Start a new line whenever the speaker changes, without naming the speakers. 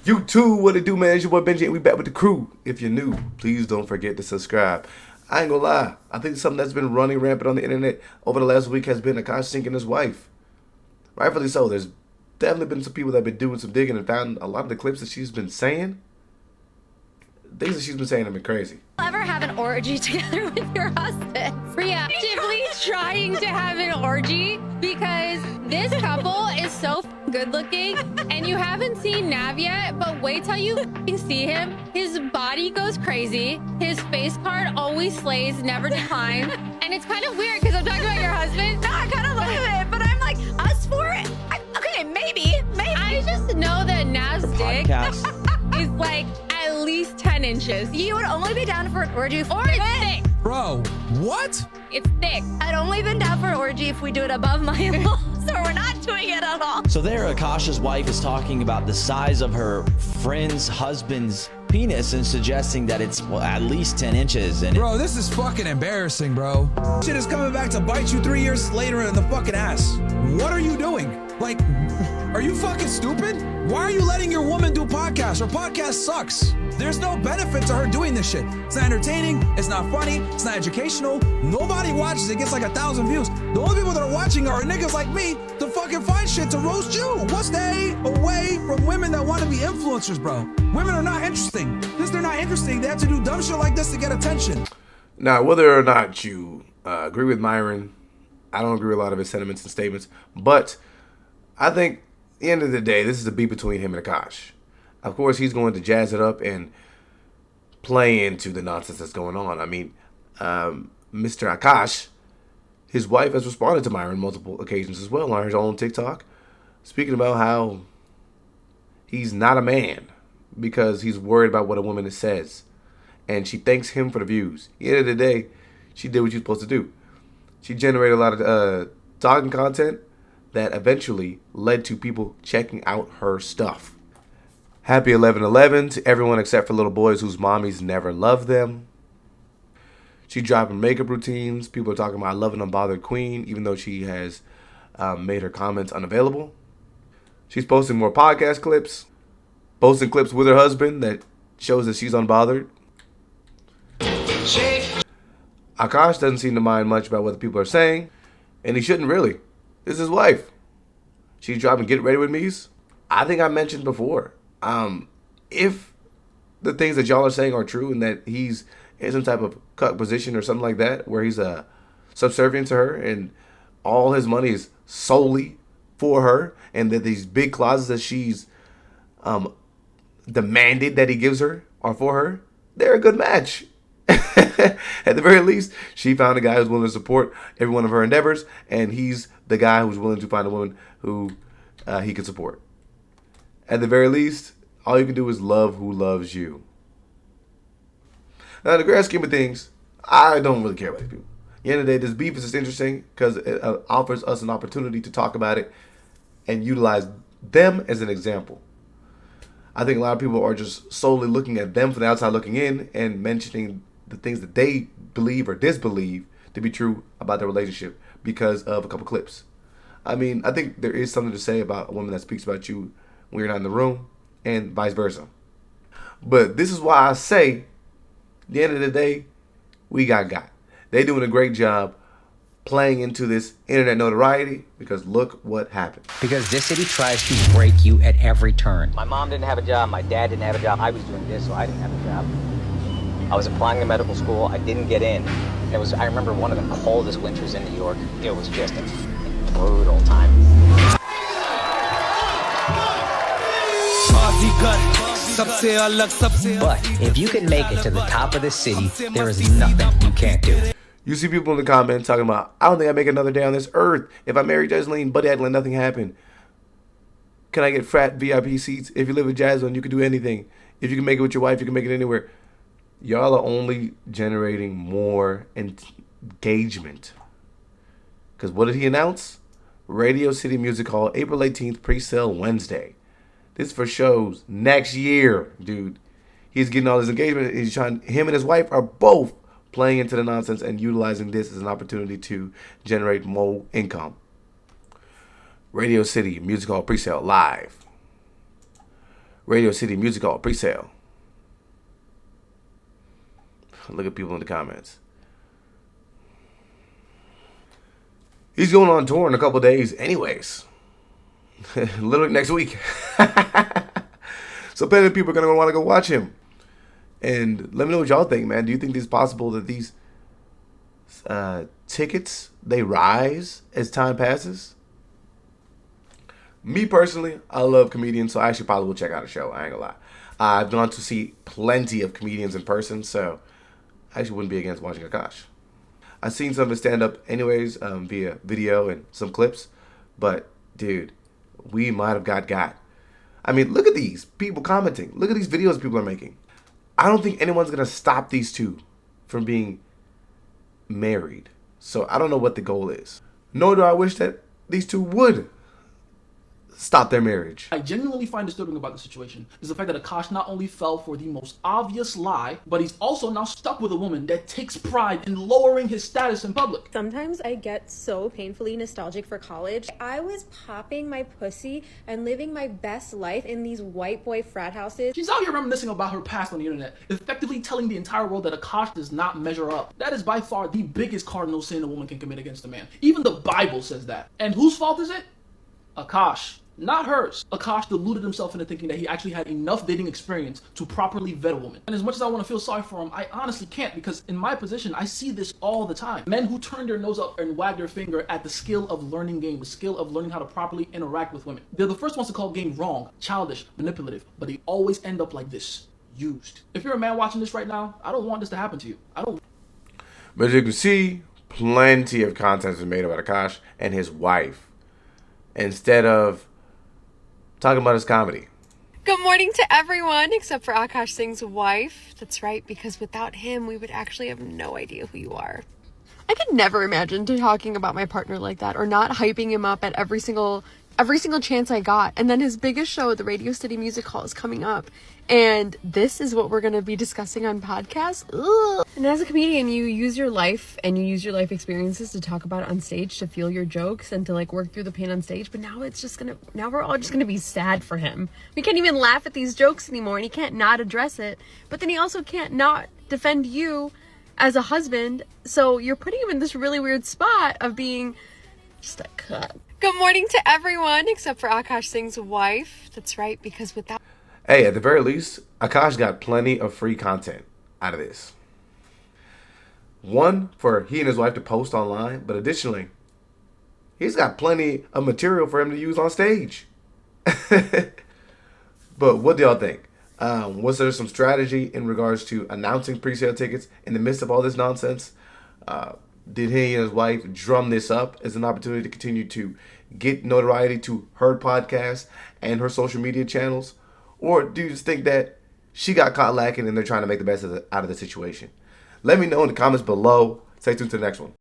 You too, what it do, man? It's your boy Benji, and we back with the crew. If you're new, please don't forget to subscribe. I ain't gonna lie, I think something that's been running rampant on the internet over the last week has been Akaash Singh and his wife. Rightfully so. There's definitely been some people that have been doing some digging and found a lot of the clips that she's been saying. Things that she's been saying have been crazy.
Ever have an orgy together with your husband? Reactively trying to have an orgy because this couple is so good looking, and you haven't seen Nav yet, but wait till you see him. His body goes crazy. His face card always slays, never declines. And it's kind of weird because I'm talking about your husband. No, I kind of love it, but I'm like, us for it? Okay, maybe. I just know that Nav's dick is like at least 10 inches. You would only be down for an orgy if it's thick.
Bro, what?
It's thick. I'd only been down for an orgy if we do it above my level, so we're not doing it at all.
So there, Akaash's wife is talking about the size of her friend's husband's penis and suggesting that it's at least 10 inches. And
bro, this is fucking embarrassing, bro. Shit is coming back to bite you 3 years later in the fucking ass. What are you doing? Like, are you fucking stupid? Why are you letting your woman do podcasts? Her podcast sucks. There's no benefit to her doing this shit. It's not entertaining, it's not funny, it's not educational. Nobody watches it, gets like 1,000 views. The only people that are watching are niggas like me to fucking find shit to roast you. Stay away from women that want to be influencers, bro. Women are not interesting. Since they're not interesting, they have to do dumb shit like this to get attention.
Now, whether or not you agree with Myron, I don't agree with a lot of his sentiments and statements, but I think at the end of the day, this is a beef between him and Akaash. Of course, he's going to jazz it up and play into the nonsense that's going on. I mean, Mr. Akaash, his wife has responded to Myron on multiple occasions as well on her own TikTok, speaking about how he's not a man because he's worried about what a woman says. And she thanks him for the views. At the end of the day, she did what she was supposed to do. She generated a lot of talking content that eventually led to people checking out her stuff. Happy 11/11 to everyone except for little boys whose mommies never loved them. She dropping makeup routines. People are talking about I love an unbothered queen, even though she has made her comments unavailable. She's posting more podcast clips, posting clips with her husband that shows that she's unbothered. Akaash doesn't seem to mind much about what the people are saying, and he shouldn't really. This is his wife. She's dropping Get Ready With Me's. I think I mentioned before, if the things that y'all are saying are true and that he's in some type of cut position or something like that, where he's subservient to her and all his money is solely for her, and that these big closets that she's demanded that he gives her are for her, they're a good match. At the very least, she found a guy who's willing to support every one of her endeavors, and he's the guy who's willing to find a woman who he can support. At the very least, all you can do is love who loves you. Now, in the grand scheme of things, I don't really care about these people. At the end of the day, this beef is just interesting because it offers us an opportunity to talk about it and utilize them as an example. I think a lot of people are just solely looking at them from the outside looking in and mentioning the things that they believe or disbelieve to be true about their relationship because of a couple clips. I mean, I think there is something to say about a woman that speaks about you when you're not in the room and vice versa. But this is why I say, at the end of the day, we got. They doing a great job playing into this internet notoriety because look what happened.
Because this city tries to break you at every turn.
My mom didn't have a job, my dad didn't have a job, I was doing this, so I didn't have a job. I was applying to medical school, I didn't get in. I remember one of the coldest winters in New York. It was just a brutal time.
But if you can make it to the top of the city, there is nothing you can't do.
You see people in the comments talking about, I don't think I make another day on this earth. If I marry Jasmine, buddy, I'd let nothing happen. Can I get frat VIP seats? If you live with Jasmine, you can do anything. If you can make it with your wife, you can make it anywhere. Y'all are only generating more engagement. Because what did he announce? Radio City Music Hall, April 18th, pre-sale Wednesday. This for shows next year, dude. He's getting all this engagement. Him and his wife are both playing into the nonsense and utilizing this as an opportunity to generate more income. Radio City Music Hall pre-sale live. Radio City Music Hall pre-sale. Look at people in the comments. He's going on tour in a couple days anyways. Literally next week. So plenty of people are going to want to go watch him. And let me know what y'all think, man. Do you think it's possible that these tickets, they rise as time passes? Me personally, I love comedians, so I actually probably will check out a show. I ain't gonna lie. I've gone to see plenty of comedians in person, so I actually wouldn't be against watching Akaash. I've seen some of his stand-up anyways via video and some clips, but dude, we might have got. I mean, look at these people commenting. Look at these videos people are making. I don't think anyone's gonna stop these two from being married. So I don't know what the goal is. Nor do I wish that these two would stop their marriage.
I genuinely find disturbing about the situation is the fact that Akaash not only fell for the most obvious lie, but he's also now stuck with a woman that takes pride in lowering his status in public.
Sometimes I get so painfully nostalgic for college. I was popping my pussy and living my best life in these white boy frat houses.
She's out here reminiscing about her past on the internet, effectively telling the entire world that Akaash does not measure up. That is by far the biggest cardinal sin a woman can commit against a man. Even the Bible says that. And whose fault is it? Akaash. Not hers. Akaash deluded himself into thinking that he actually had enough dating experience to properly vet a woman. And as much as I want to feel sorry for him, I honestly can't, because in my position, I see this all the time. Men who turn their nose up and wag their finger at the skill of learning game, the skill of learning how to properly interact with women. They're the first ones to call game wrong, childish, manipulative, but they always end up like this, used. If you're a man watching this right now, I don't want this to happen to you. I don't.
But as you can see, plenty of content has been made about Akaash and his wife, instead of talking about his comedy.
Good morning to everyone except for Akaash Singh's wife. That's right, because without him, we would actually have no idea who you are. I could never imagine talking about my partner like that or not hyping him up at every single chance I got. And then his biggest show, the Radio City Music Hall, is coming up. And this is what we're going to be discussing on podcast. Ugh. And as a comedian, you use your life and you use your life experiences to talk about it on stage, to feel your jokes and to like work through the pain on stage. But now we're all just going to be sad for him. We can't even laugh at these jokes anymore, and he can't not address it. But then he also can't not defend you as a husband. So you're putting him in this really weird spot of being just a cut. Good morning to everyone except for Akaash Singh's wife. That's right, because without...
Hey, at the very least, Akaash got plenty of free content out of this. One, for he and his wife to post online, but additionally, he's got plenty of material for him to use on stage. But what do y'all think? Was there some strategy in regards to announcing pre-sale tickets in the midst of all this nonsense? Did he and his wife drum this up as an opportunity to continue to get notoriety to her podcast and her social media channels? Or do you just think that she got caught lacking and they're trying to make the best out of the situation? Let me know in the comments below. Stay tuned to the next one.